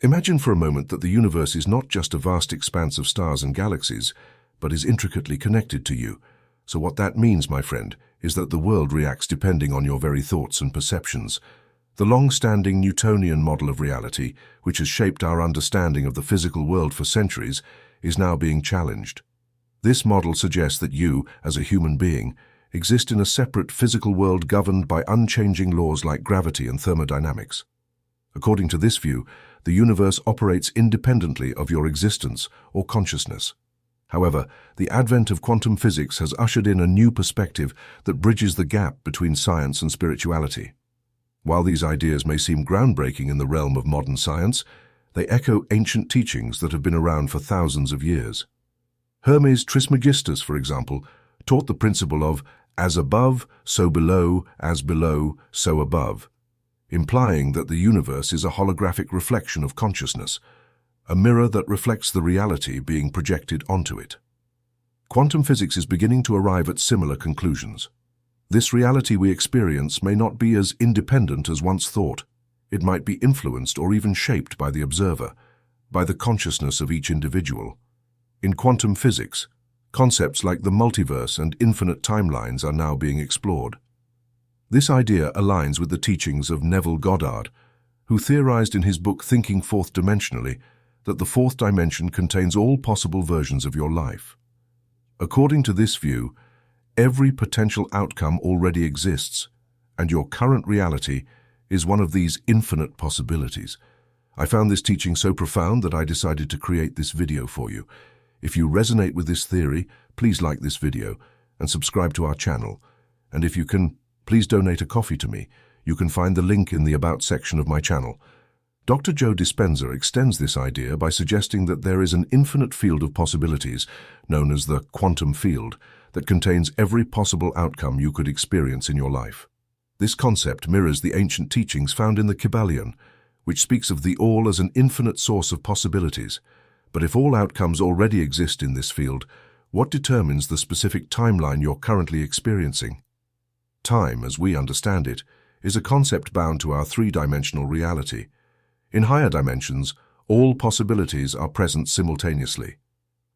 Imagine for a moment that the universe is not just a vast expanse of stars and galaxies, but is intricately connected to you. So what that means, my friend, is that the world reacts depending on your very thoughts and perceptions. The long-standing Newtonian model of reality, which has shaped our understanding of the physical world for centuries, is now being challenged. This model suggests that you, as a human being, exist in a separate physical world governed by unchanging laws like gravity and thermodynamics. According to this view, the universe operates independently of your existence or consciousness. However, the advent of quantum physics has ushered in a new perspective that bridges the gap between science and spirituality. While these ideas may seem groundbreaking in the realm of modern science, they echo ancient teachings that have been around for thousands of years. Hermes Trismegistus, for example, taught the principle of as above, so below, as below, so above, implying that the universe is a holographic reflection of consciousness, a mirror that reflects the reality being projected onto it. Quantum physics is beginning to arrive at similar conclusions. This reality we experience may not be as independent as once thought. It might be influenced or even shaped by the observer, by the consciousness of each individual. In quantum physics, concepts like the multiverse and infinite timelines are now being explored. This idea aligns with the teachings of Neville Goddard, who theorized in his book Thinking Fourth Dimensionally that the fourth dimension contains all possible versions of your life. According to this view, every potential outcome already exists, and your current reality is one of these infinite possibilities. I found this teaching so profound that I decided to create this video for you. If you resonate with this theory, please like this video and subscribe to our channel. And if you can, please donate a coffee to me. You can find the link in the About section of my channel. Dr. Joe Dispenza extends this idea by suggesting that there is an infinite field of possibilities, known as the quantum field, that contains every possible outcome you could experience in your life. This concept mirrors the ancient teachings found in the Kybalion, which speaks of the all as an infinite source of possibilities. But if all outcomes already exist in this field, what determines the specific timeline you're currently experiencing? Time, as we understand it, is a concept bound to our three-dimensional reality. In higher dimensions, all possibilities are present simultaneously.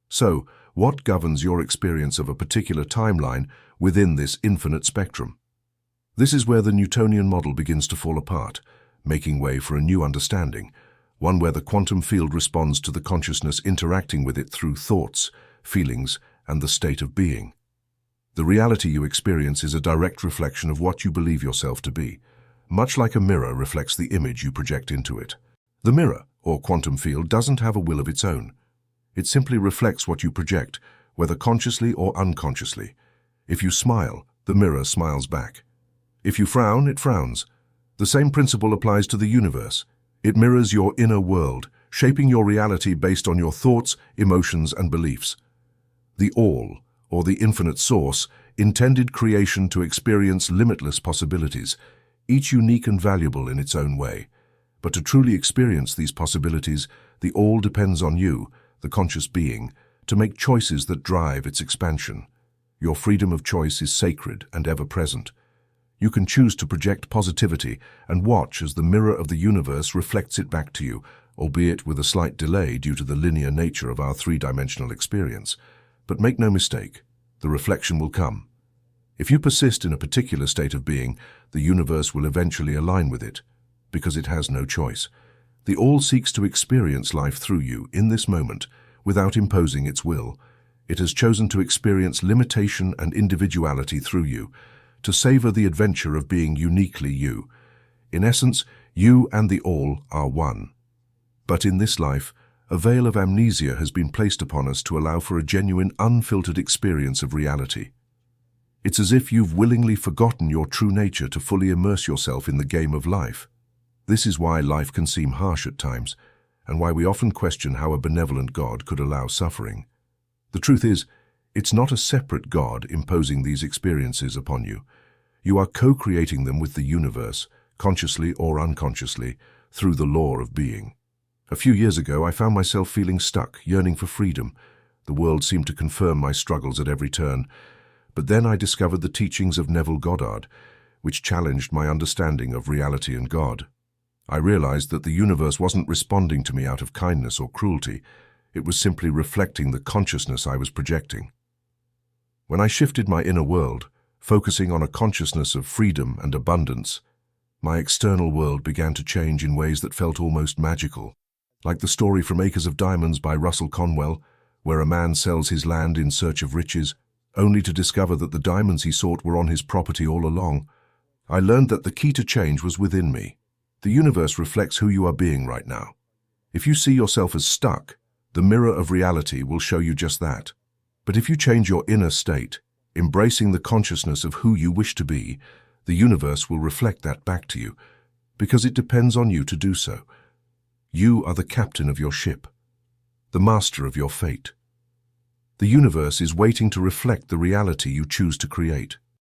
So, what governs your experience of a particular timeline within this infinite spectrum? This is where the Newtonian model begins to fall apart, making way for a new understanding, one where the quantum field responds to the consciousness interacting with it through thoughts, feelings, and the state of being. The reality you experience is a direct reflection of what you believe yourself to be, much like a mirror reflects the image you project into it. The mirror, or quantum field, doesn't have a will of its own. It simply reflects what you project, whether consciously or unconsciously. If you smile, the mirror smiles back. If you frown, it frowns. The same principle applies to the universe. It mirrors your inner world, shaping your reality based on your thoughts, emotions, and beliefs. The All, or the infinite source, intended creation to experience limitless possibilities, each unique and valuable in its own way. But to truly experience these possibilities, the All depends on you, the conscious being, to make choices that drive its expansion. Your freedom of choice is sacred and ever-present. You can choose to project positivity and watch as the mirror of the universe reflects it back to you, albeit with a slight delay due to the linear nature of our three-dimensional experience. But make no mistake, the reflection will come. If you persist in a particular state of being, the universe will eventually align with it, because it has no choice. The All seeks to experience life through you in this moment, without imposing its will. It has chosen to experience limitation and individuality through you, to savor the adventure of being uniquely you. In essence, you and the All are one. But in this life, a veil of amnesia has been placed upon us to allow for a genuine, unfiltered experience of reality. It's as if you've willingly forgotten your true nature to fully immerse yourself in the game of life. This is why life can seem harsh at times, and why we often question how a benevolent God could allow suffering. The truth is, it's not a separate God imposing these experiences upon you. You are co-creating them with the universe, consciously or unconsciously, through the law of being. A few years ago, I found myself feeling stuck, yearning for freedom. The world seemed to confirm my struggles at every turn. But then I discovered the teachings of Neville Goddard, which challenged my understanding of reality and God. I realized that the universe wasn't responding to me out of kindness or cruelty. It was simply reflecting the consciousness I was projecting. When I shifted my inner world, focusing on a consciousness of freedom and abundance, my external world began to change in ways that felt almost magical. Like the story from Acres of Diamonds by Russell Conwell, where a man sells his land in search of riches, only to discover that the diamonds he sought were on his property all along. I learned that the key to change was within me. The universe reflects who you are being right now. If you see yourself as stuck, the mirror of reality will show you just that. But if you change your inner state, embracing the consciousness of who you wish to be, the universe will reflect that back to you, because it depends on you to do so. You are the captain of your ship, the master of your fate. The universe is waiting to reflect the reality you choose to create.